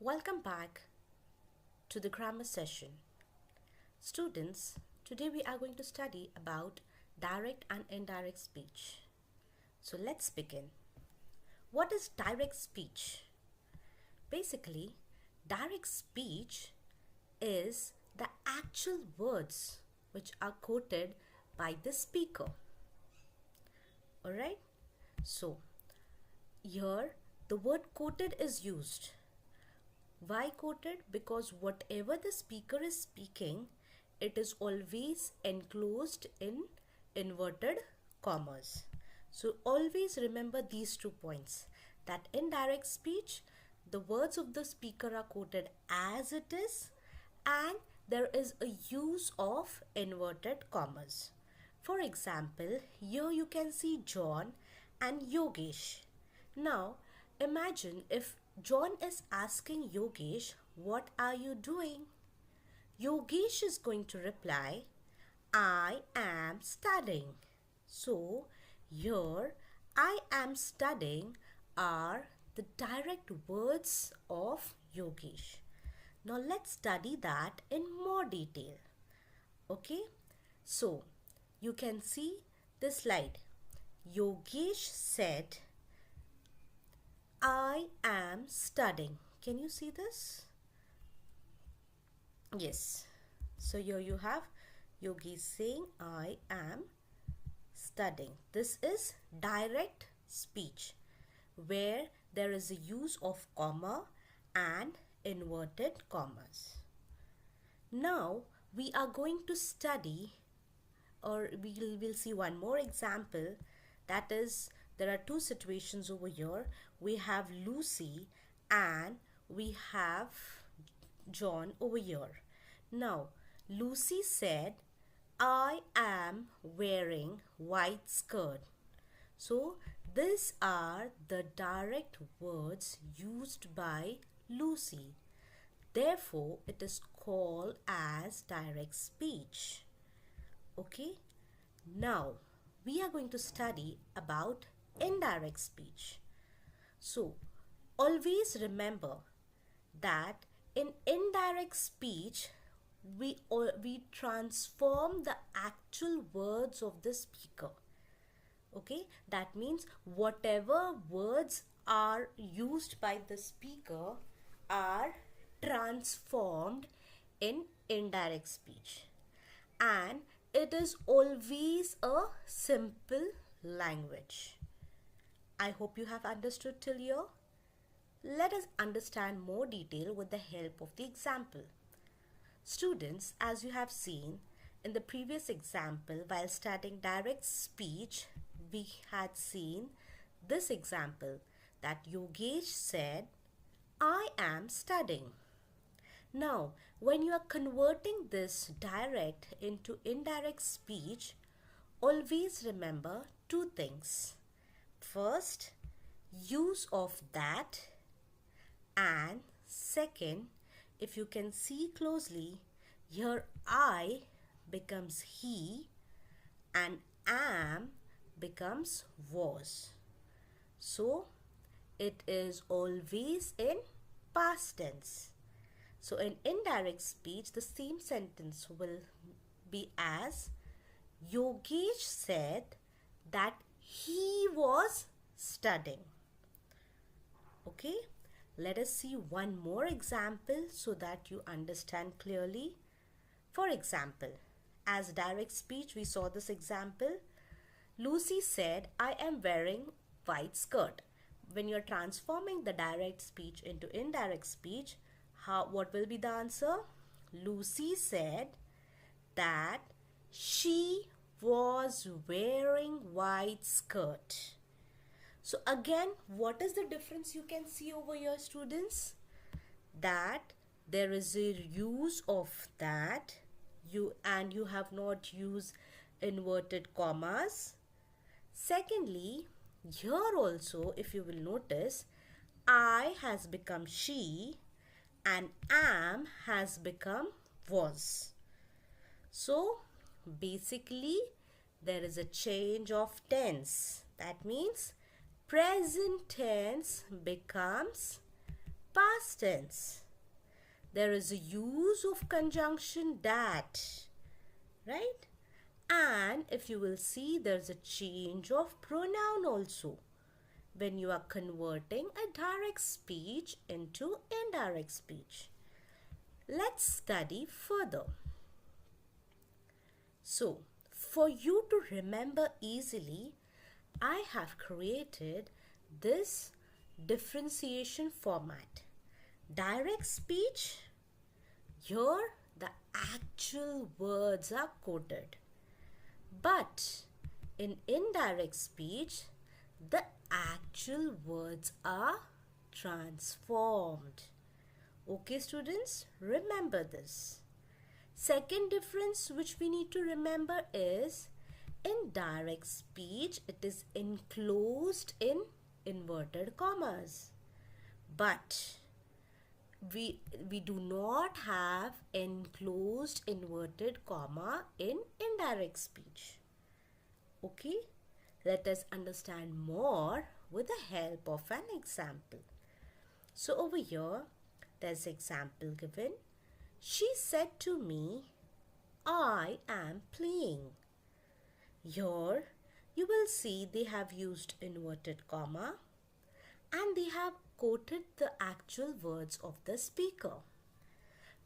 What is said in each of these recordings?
Welcome back to the grammar session. Students, today we are going to study about direct and indirect speech. So let's begin. What is direct speech? Basically, direct speech is the actual words which are quoted by the speaker. Alright? So, here the word quoted is used. Why quoted? Because whatever the speaker is speaking, it is always enclosed in inverted commas. So always remember these 2 points, that in direct speech, the words of the speaker are quoted as it is and there is a use of inverted commas. For example, here you can see John and Yogesh. Now, imagine if John is asking Yogesh, "What are you doing?" Yogesh is going to reply, "I am studying." So, here, "I am studying" are the direct words of Yogesh. Now, let's study that in more detail. Okay? So, you can see this slide. Yogesh said, "I am studying." Can you see this? Yes. So here you have Yogi saying, "I am studying." This is direct speech where there is a use of comma and inverted commas. Now we are going to study, or we'll see one more example. That is, there are 2 situations over here. We have Lucy and we have John over here. Now, Lucy said, "I am wearing white skirt." So, these are the direct words used by Lucy. Therefore, it is called as direct speech. Okay? Now, we are going to study about indirect speech. So, always remember that in indirect speech, we transform the actual words of the speaker. Okay? That means whatever words are used by the speaker are transformed in indirect speech. And it is always a simple language. I hope you have understood till here. Let us understand more detail with the help of the example. Students, as you have seen in the previous example, while studying direct speech, we had seen this example that Yogesh said, "I am studying." Now, when you are converting this direct into indirect speech, always remember 2 things. First, use of that, and second, if you can see closely, here "I" becomes "he" and "am" becomes "was." So, it is always in past tense. So, in indirect speech, the same sentence will be as Yogesh said that he was studying. Okay? Let us see one more example so that you understand clearly. For example, as direct speech, we saw this example. Lucy said, "I am wearing white skirt." When you're transforming the direct speech into indirect speech, what will be the answer? Lucy said that she was wearing white skirt. So again, what is the difference you can see over here, students? That there is a use of that, you have not used inverted commas. Secondly, here also, if you will notice, "I" has become "she" and "am" has become "was." So basically, there is a change of tense. That means present tense becomes past tense. There is a use of conjunction that, right? And if you will see, there's a change of pronoun also when you are converting a direct speech into indirect speech. Let's study further. So, for you to remember easily, I have created this differentiation format. Direct speech, here the actual words are quoted. But in indirect speech, the actual words are transformed. Okay, students, remember this. Second difference which we need to remember is in direct speech, it is enclosed in inverted commas. But we do not have enclosed inverted comma in indirect speech. Okay, let us understand more with the help of an example. So over here, there's example given. She said to me, I am playing. Here, you will see they have used inverted comma and they have quoted the actual words of the speaker.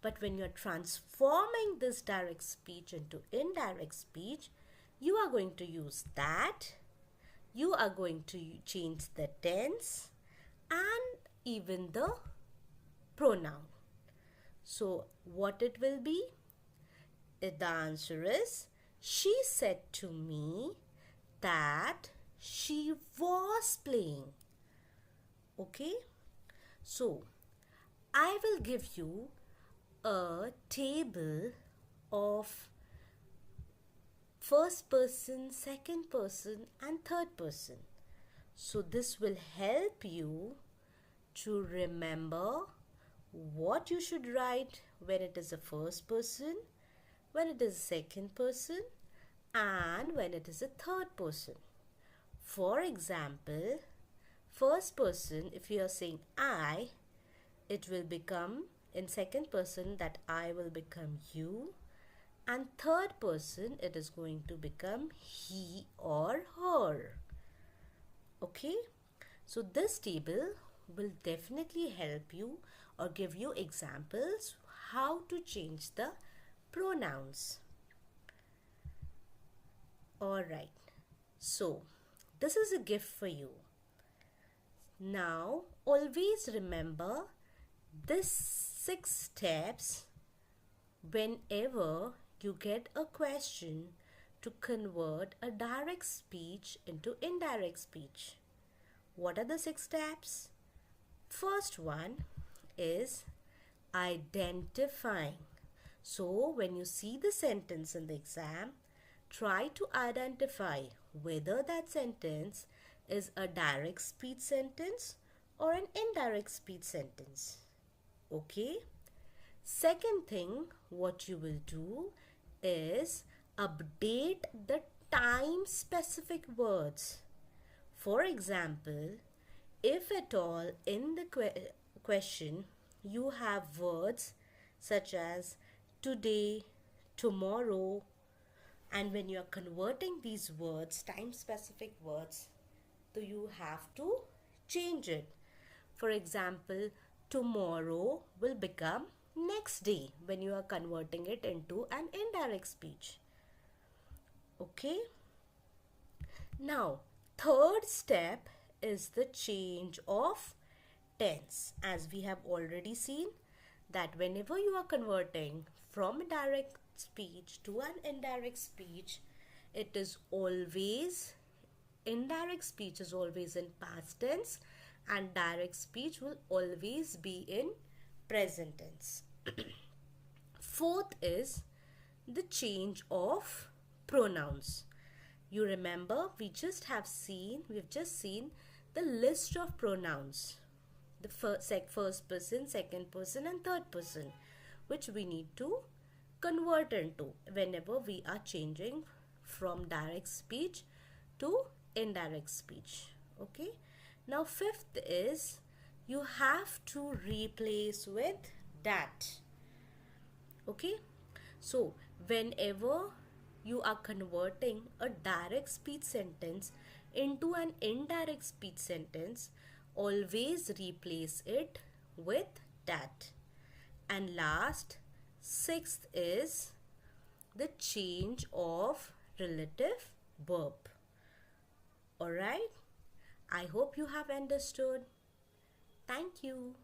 But when you're transforming this direct speech into indirect speech, you are going to use that. You are going to change the tense and even the pronoun. So what it will be? The answer is, she said to me that she was playing. Okay? So I will give you a table of first person, second person and third person. So this will help you to remember what you should write when it is a first person, when it is a second person and when it is a third person. For example, first person, if you are saying I, it will become in second person that I will become you, and third person it is going to become he or her. Okay, so this table will definitely help you or give you examples how to change the pronouns. Alright, so this is a gift for you. Now always remember these 6 steps whenever you get a question to convert a direct speech into indirect speech. What are the 6 steps? First one is identifying. So when you see the sentence in the exam, try to identify whether that sentence is a direct speech sentence or an indirect speech sentence. Okay? Second thing, what you will do is update the time specific words. For example, if at all in the question you have words such as today, tomorrow, and when you are converting these words, time specific words, so you have to change it. For example, tomorrow will become next day when you are converting it into an indirect speech. Okay? Now, third step is the change of tense. As we have already seen that whenever you are converting from a direct speech to an indirect speech, it is always, indirect speech is always in past tense and direct speech will always be in present tense. Fourth is the change of pronouns. You remember we've just seen the list of pronouns. The first person, second person and third person, which we need to convert into whenever we are changing from direct speech to indirect speech. Okay. Now fifth is you have to replace with that. Okay, so whenever you are converting a direct speech sentence into an indirect speech sentence, always replace it with that. And last, sixth is the change of relative verb. Alright, I hope you have understood. Thank you.